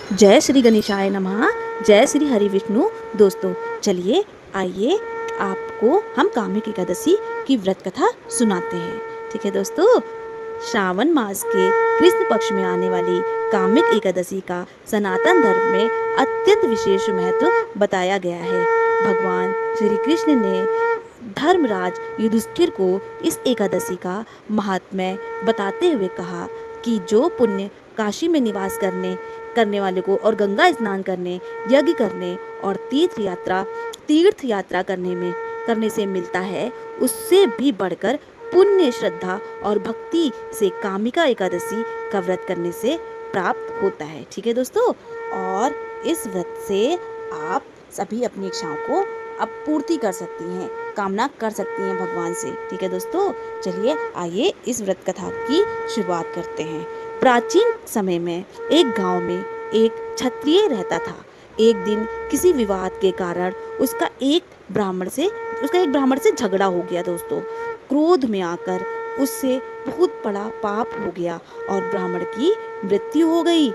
जय श्री गणेशाय नमः। जय श्री हरि विष्णु। दोस्तों चलिए आइए आपको हम कामिक एकादशी की व्रत कथा सुनाते हैं। ठीक है दोस्तों, श्रावण मास के कृष्ण पक्ष में आने वाली कामिक एकादशी का सनातन धर्म में अत्यंत विशेष महत्व बताया गया है। भगवान श्री कृष्ण ने धर्मराज युधिष्ठिर को इस एकादशी का महात्म्य बताते हुए कहा कि जो पुण्य काशी में निवास करने वाले को और गंगा स्नान करने, यज्ञ करने और तीर्थ यात्रा करने से मिलता है, उससे भी बढ़कर पुण्य, श्रद्धा और भक्ति से कामिका एकादशी का व्रत करने से प्राप्त होता है। ठीक है दोस्तों, और इस व्रत से आप सभी अपनी इच्छाओं को अब पूर्ति कर सकती हैं, कामना कर सकती हैं भगवान से। ठीक है दोस्तों, चलिए आइए इस व्रत कथा की शुरुआत करते हैं। प्राचीन समय में एक गांव में एक क्षत्रिय रहता था। एक दिन किसी विवाद के कारण उसका एक ब्राह्मण से झगड़ा हो गया दोस्तों। क्रोध में आकर उससे बहुत बड़ा पाप हो गया और ब्राह्मण की मृत्यु हो गई।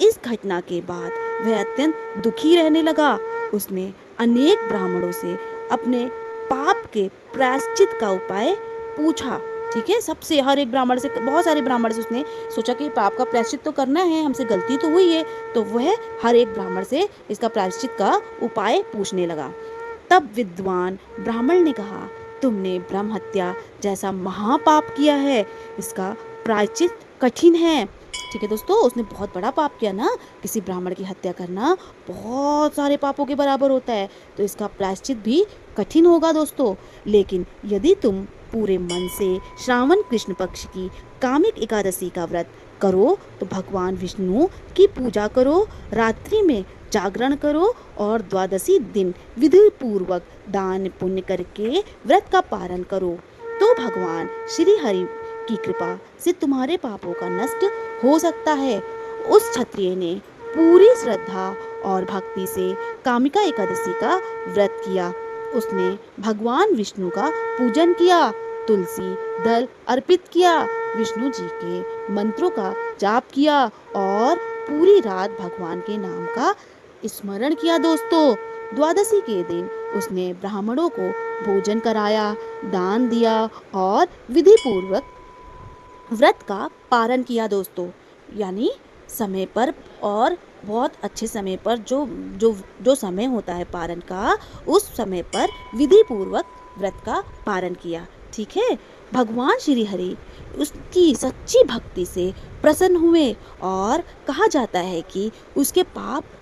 इस घटना के बाद वह अत्यंत दुखी रहने लगा। उसने अनेक ब्राह्मणों से अपने पाप के प्रायश्चित का उपाय पूछा। ठीक है, सबसे हर एक ब्राह्मण से, बहुत सारे ब्राह्मण से उसने सोचा कि पाप का प्रायश्चित तो करना है, हमसे गलती तो हुई है, तो वह हर एक ब्राह्मण से इसका प्रायश्चित का उपाय पूछने लगा। तब विद्वान ब्राह्मण ने कहा, तुमने ब्रह्म हत्या जैसा महापाप किया है, इसका प्रायश्चित कठिन है। ठीक है दोस्तों, उसने बहुत बड़ा पाप किया ना, किसी ब्राह्मण की हत्या करना बहुत सारे पापों के बराबर होता है, तो इसका प्रायश्चित भी कठिन होगा दोस्तों। लेकिन यदि तुम पूरे मन से श्रावण कृष्ण पक्ष की कामिक एकादशी का व्रत करो तो भगवान विष्णु की पूजा करो, रात्रि में जागरण करो और द्वादशी दिन विधि पूर्वक दान पुण्य करके व्रत का पालन करो, तो भगवान श्री हरि की कृपा से तुम्हारे पापों का नष्ट हो सकता है। उस क्षत्रिय ने पूरी श्रद्धा और भक्ति से कामिका एकादशी का व्रत किया। उसने भगवान विष्णु का पूजन किया, तुलसी दल अर्पित किया, विष्णु जी के मंत्रों का जाप किया और पूरी रात भगवान के नाम का स्मरण किया दोस्तों। द्वादशी के दिन उसने ब्राह्मणों को भोजन कराया, दान दिया और विधि पूर्वक व्रत का पालन किया दोस्तों। यानी समय पर और बहुत अच्छे समय पर जो जो जो समय होता है पारण का, उस समय पर विधि पूर्वक व्रत का पालन किया। ठीक है, भगवान श्री हरि उसकी सच्ची भक्ति से प्रसन्न हुए और कहा जाता है कि उसके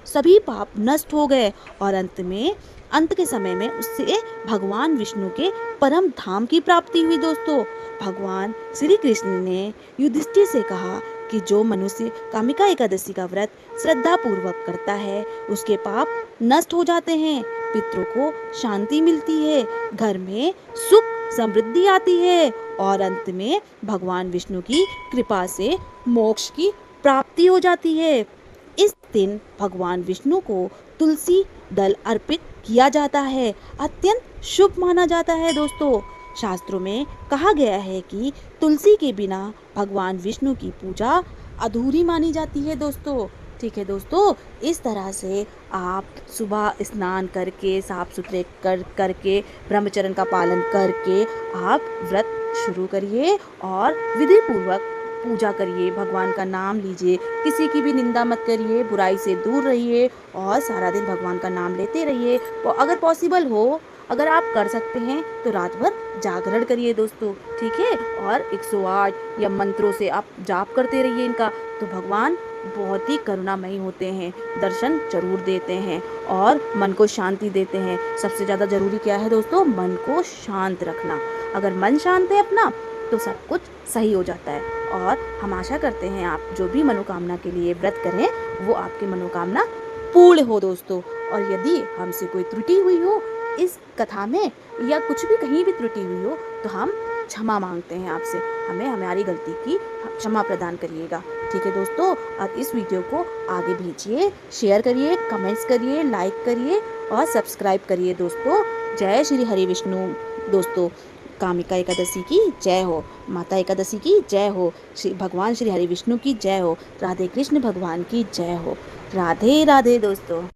सभी पाप नष्ट हो गए और अंत के समय में उससे भगवान विष्णु के परम धाम की प्राप्ति हुई दोस्तों। भगवान श्री कृष्ण ने युधिष्ठिर से कहा कि जो मनुष्य कामिका एकादशी का व्रत श्रद्धा पूर्वक करता है, उसके पाप नष्ट हो जाते हैं, पितरों को शांति मिलती है, घर में सुख समृद्धि आती है और अंत में भगवान विष्णु की कृपा से मोक्ष की प्राप्ति हो जाती है। इस दिन भगवान विष्णु को तुलसी दल अर्पित किया जाता है, अत्यंत शुभ माना जाता है दोस्तों। शास्त्रों में कहा गया है कि तुलसी के बिना भगवान विष्णु की पूजा अधूरी मानी जाती है दोस्तों। ठीक है दोस्तों, इस तरह से आप सुबह स्नान करके साफ सुथरे करके ब्रह्मचर्य का पालन करके आप व्रत शुरू करिए और विधि पूर्वक पूजा करिए, भगवान का नाम लीजिए, किसी की भी निंदा मत करिए, बुराई से दूर रहिए और सारा दिन भगवान का नाम लेते रहिए। और अगर पॉसिबल हो, अगर आप कर सकते हैं तो रात भर जागरण करिए दोस्तों। ठीक है, और 108 या मंत्रों से आप जाप करते रहिए इनका, तो भगवान बहुत ही करुणामयी होते हैं, दर्शन जरूर देते हैं और मन को शांति देते हैं। सबसे ज़्यादा ज़रूरी क्या है दोस्तों? मन को शांत रखना। अगर मन शांत है अपना तो सब कुछ सही हो जाता है। और हम आशा करते हैं आप जो भी मनोकामना के लिए व्रत करें वो आपकी मनोकामना पूर्ण हो दोस्तों। और यदि हमसे कोई त्रुटि हुई हो इस कथा में या कुछ भी कहीं भी त्रुटि हुई हो तो हम क्षमा मांगते हैं आपसे, हमें हमारी गलती की क्षमा प्रदान करिएगा। ठीक है दोस्तों, और इस वीडियो को आगे भेजिए, शेयर करिए, कमेंट्स करिए, लाइक करिए और सब्सक्राइब करिए दोस्तों। जय श्री हरि विष्णु दोस्तों। कामिका एकादशी की जय हो, माता एकादशी की जय हो, श्री भगवान श्री हरि विष्णु की जय हो, राधे कृष्ण भगवान की जय हो। राधे राधे दोस्तों।